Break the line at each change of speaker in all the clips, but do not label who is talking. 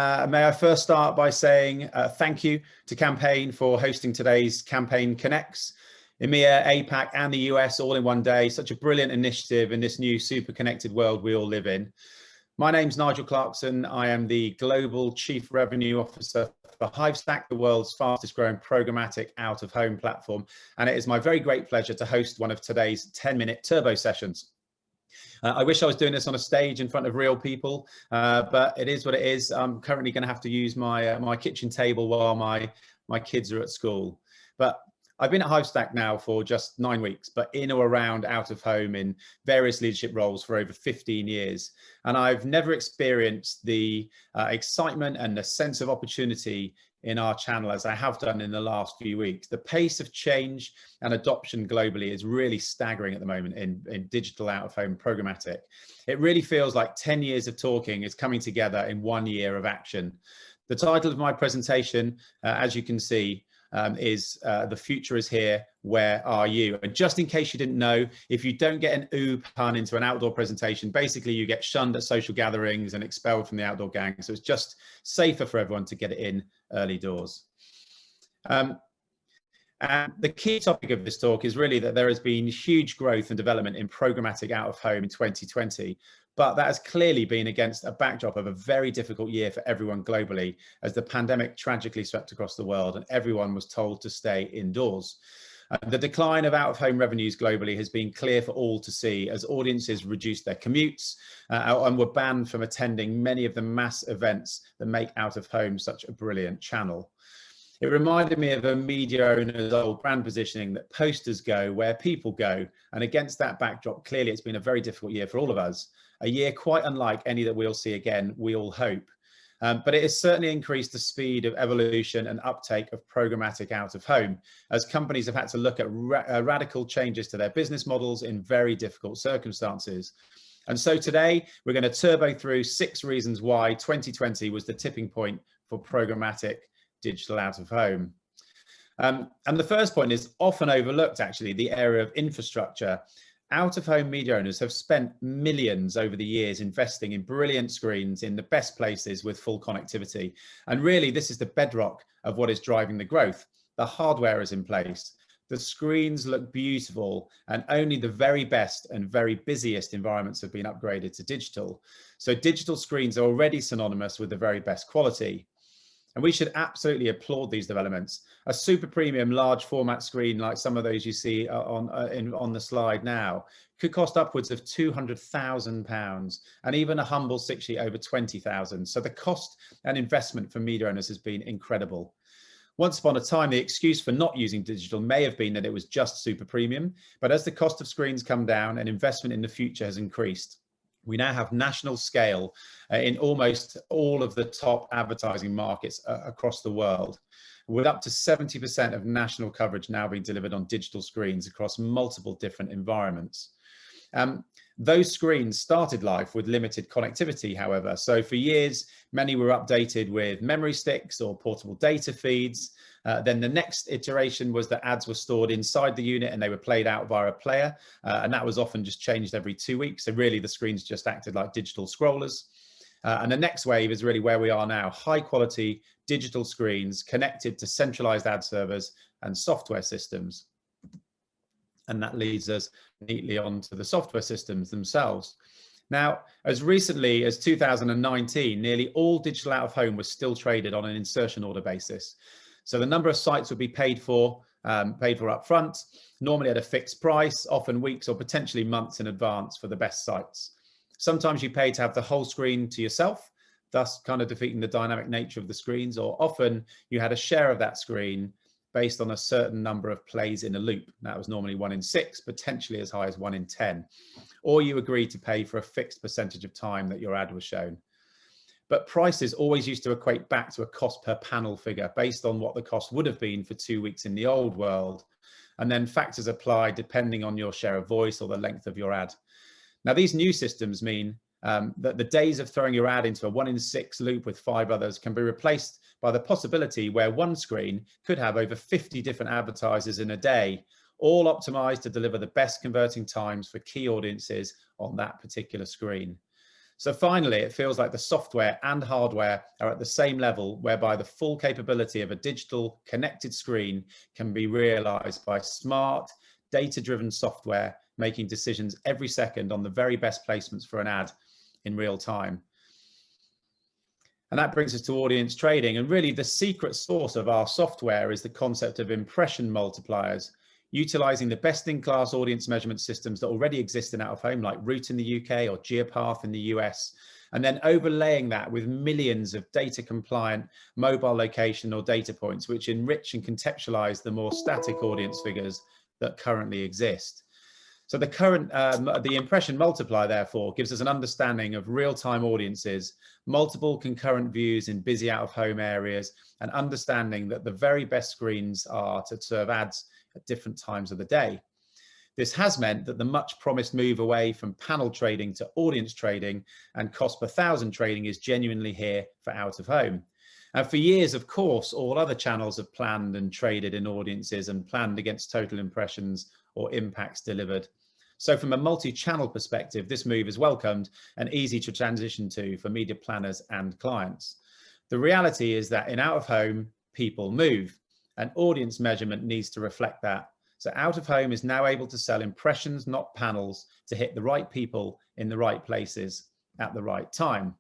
May I first start by saying thank you to Campaign for hosting today's Campaign Connects. EMEA, APAC and the US all in one day. Such a brilliant initiative in this new super connected world we all live in. My name's Nigel Clarkson. I am the Global Chief Revenue Officer for Hivestack, the world's fastest growing programmatic out-of-home platform. And it is my very great pleasure to host one of today's 10-minute turbo sessions. I wish I was doing this on a stage in front of real people, but it is what it is. I'm currently going to have to use my my kitchen table while my kids are at school. But I've been at Hivestack now for just 9 weeks, but in or around out of home in various leadership roles for over 15 years. And I've never experienced the excitement and the sense of opportunity in our channel as I have done in the last few weeks. The pace of change and adoption globally is really staggering at the moment in digital out-of-home programmatic. It really feels like 10 years of talking is coming together in 1 year of action. The title of my presentation, as you can see, is The Future is Here, Where Are You? And just in case you didn't know, if you don't get an OOH pun into an outdoor presentation, basically you get shunned at social gatherings and expelled from the outdoor gang. So it's just safer for everyone to get it in early doors. And the key topic of this talk is really that there has been huge growth and development in programmatic out of home in 2020, but that has clearly been against a backdrop of a very difficult year for everyone globally as the pandemic tragically swept across the world and everyone was told to stay indoors. The decline of out-of-home revenues globally has been clear for all to see as audiences reduced their commutes and were banned from attending many of the mass events that make out-of-home such a brilliant channel. It reminded me of a media owner's old brand positioning that posters go where people go. And against that backdrop, clearly it's been a very difficult year for all of us. A year quite unlike any that we'll see again, we all hope. But it has certainly increased the speed of evolution and uptake of programmatic out of home as companies have had to look at radical changes to their business models in very difficult circumstances. And so today we're going to turbo through 6 reasons why 2020 was the tipping point for programmatic digital out of home. And the first point is often overlooked, actually, the area of infrastructure. Out-of-home media owners have spent millions over the years investing in brilliant screens in the best places with full connectivity. And really, this is the bedrock of what is driving the growth. The hardware is in place. The screens look beautiful, and only the very best and very busiest environments have been upgraded to digital. So digital screens are already synonymous with the very best quality. And we should absolutely applaud these developments. A super premium large format screen like some of those you see on the slide now could cost upwards of £200,000 and even a humble 60 over 20,000. So the cost and investment for media owners has been incredible. Once upon a time, the excuse for not using digital may have been that it was just super premium, but as the cost of screens come down and investment in the future has increased, we now have national scale in almost all of the top advertising markets across the world, with up to 70% of national coverage now being delivered on digital screens across multiple different environments. Those screens started life with limited connectivity, however. So for years, many were updated with memory sticks or portable data feeds. Then the next iteration was that ads were stored inside the unit and they were played out via a player. And that was often just changed every 2 weeks. So really the screens just acted like digital scrollers. And the next wave is really where we are now, high quality digital screens connected to centralized ad servers and software systems. And that leads us neatly onto the software systems themselves. Now, as recently as 2019, nearly all digital out of home was still traded on an insertion order basis. So the number of sites would be paid for up front, normally at a fixed price, often weeks or potentially months in advance for the best sites. Sometimes you pay to have the whole screen to yourself, thus kind of defeating the dynamic nature of the screens, or often you had a share of that screen based on a certain number of plays in a loop. That was normally 1 in 6, potentially as high as 1 in 10. Or you agreed to pay for a fixed percentage of time that your ad was shown. But prices always used to equate back to a cost per panel figure based on what the cost would have been for 2 weeks in the old world. And then factors applied depending on your share of voice or the length of your ad. Now, these new systems mean that the days of throwing your ad into a 1 in 6 loop with 5 others can be replaced by the possibility where one screen could have over 50 different advertisers in a day, all optimized to deliver the best converting times for key audiences on that particular screen. So finally, it feels like the software and hardware are at the same level, whereby the full capability of a digital connected screen can be realized by smart, data-driven software, making decisions every second on the very best placements for an ad in real time. And that brings us to audience trading. And really the secret sauce of our software is the concept of impression multipliers, utilizing the best-in-class audience measurement systems that already exist in out-of-home, like yOOH in the UK or Geopath in the US, and then overlaying that with millions of data-compliant mobile location or data points, which enrich and contextualize the more static audience figures that currently exist. So the impression multiplier, therefore, gives us an understanding of real-time audiences, multiple concurrent views in busy out-of-home areas, and understanding that the very best screens are to serve ads at different times of the day. This has meant that the much promised move away from panel trading to audience trading and cost per thousand trading is genuinely here for out-of-home. And for years, of course, all other channels have planned and traded in audiences and planned against total impressions or impacts delivered. So from a multi-channel perspective, this move is welcomed and easy to transition to for media planners and clients. The reality is that in out-of-home, people move, and audience measurement needs to reflect that. So out-of-home is now able to sell impressions, not panels, to hit the right people in the right places at the right time.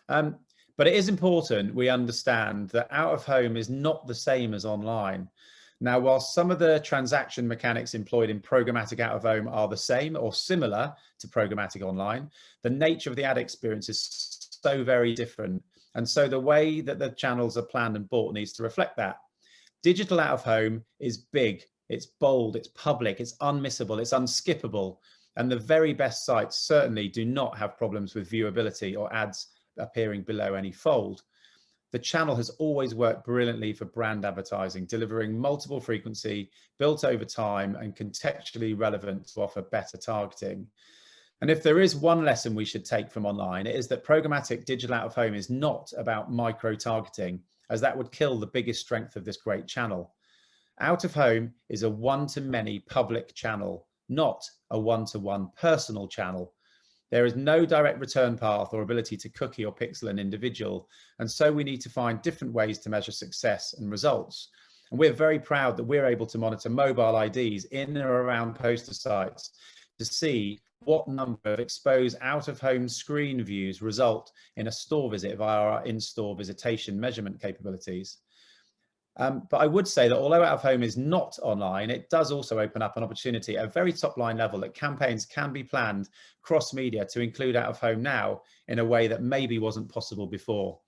But it is important we understand that out-of-home is not the same as online. Now, while some of the transaction mechanics employed in programmatic out-of-home are the same or similar to programmatic online, the nature of the ad experience is so very different. And so the way that the channels are planned and bought needs to reflect that. Digital out-of-home is big, it's bold, it's public, it's unmissable, it's unskippable. And the very best sites certainly do not have problems with viewability or ads appearing below any fold. The channel has always worked brilliantly for brand advertising, delivering multiple frequency, built over time, and contextually relevant to offer better targeting. And if there is one lesson we should take from online, it is that programmatic digital out-of-home is not about micro-targeting, as that would kill the biggest strength of this great channel. Out-of-home is a one-to-many public channel, not a one-to-one personal channel. There is no direct return path or ability to cookie or pixel an individual. And so we need to find different ways to measure success and results. And we're very proud that we're able to monitor mobile IDs in and around poster sites to see what number of exposed out-of-home screen views result in a store visit via our in-store visitation measurement capabilities. But I would say that although out-of-home is not online, it does also open up an opportunity at a very top line level that campaigns can be planned cross-media to include out-of-home now in a way that maybe wasn't possible before.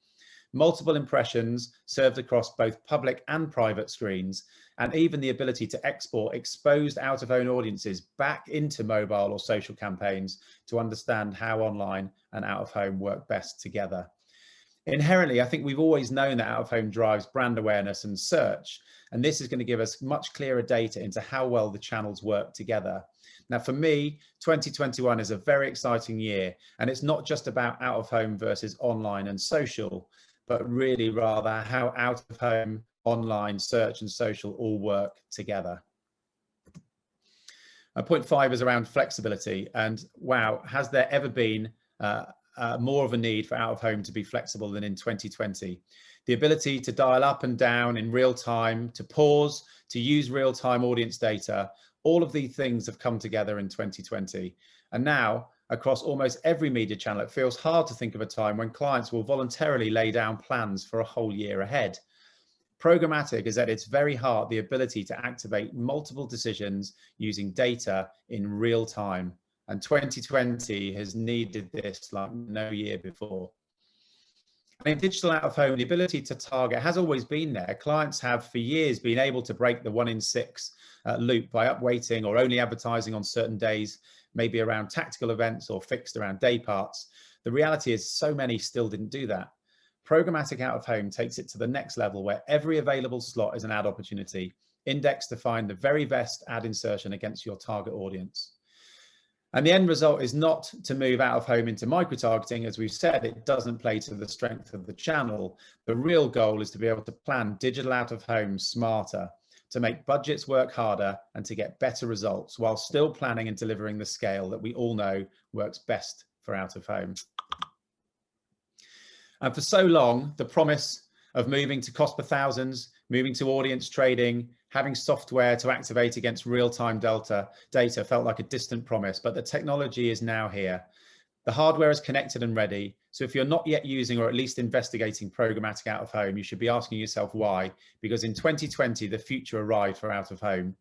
Multiple impressions served across both public and private screens, and even the ability to export exposed out-of-home audiences back into mobile or social campaigns to understand how online and out-of-home work best together. Inherently, I think we've always known that out-of-home drives brand awareness and search, and this is going to give us much clearer data into how well the channels work together. Now, for me, 2021 is a very exciting year, and it's not just about out-of-home versus online and social, but really rather how out-of-home, online, search and social all work together. Point 5 is around flexibility, and wow, has there ever been more of a need for out-of-home to be flexible than in 2020. The ability to dial up and down in real time, to pause, to use real-time audience data, all of these things have come together in 2020. And now, across almost every media channel, it feels hard to think of a time when clients will voluntarily lay down plans for a whole year ahead. Programmatic is at its very heart the ability to activate multiple decisions using data in real time. And 2020 has needed this like no year before. And in digital out-of-home, the ability to target has always been there. Clients have for years been able to break the 1 in 6 loop by upweighting or only advertising on certain days, maybe around tactical events or fixed around day parts. The reality is so many still didn't do that. Programmatic out-of-home takes it to the next level where every available slot is an ad opportunity, indexed to find the very best ad insertion against your target audience. And the end result is not to move out-of-home into micro-targeting. As we've said, it doesn't play to the strength of the channel. The real goal is to be able to plan digital out-of-home smarter, to make budgets work harder and to get better results while still planning and delivering the scale that we all know works best for out-of-home. And for so long, the promise of moving to cost per thousands, moving to audience trading, having software to activate against real-time data felt like a distant promise, but the technology is now here. The hardware is connected and ready. So if you're not yet using or at least investigating programmatic out of home, you should be asking yourself why, because in 2020, the future arrived for out of home.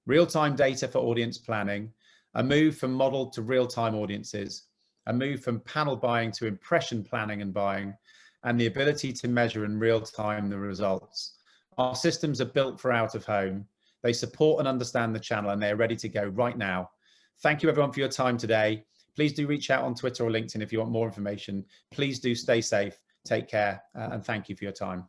Real-time data for audience planning, a move from model to real-time audiences, a move from panel buying to impression planning and buying, and the ability to measure in real time the results. Our systems are built for out of home. They support and understand the channel, and they're ready to go right now. Thank you everyone for your time today. Please do reach out on Twitter or LinkedIn if you want more information. Please do stay safe, take care, and thank you for your time.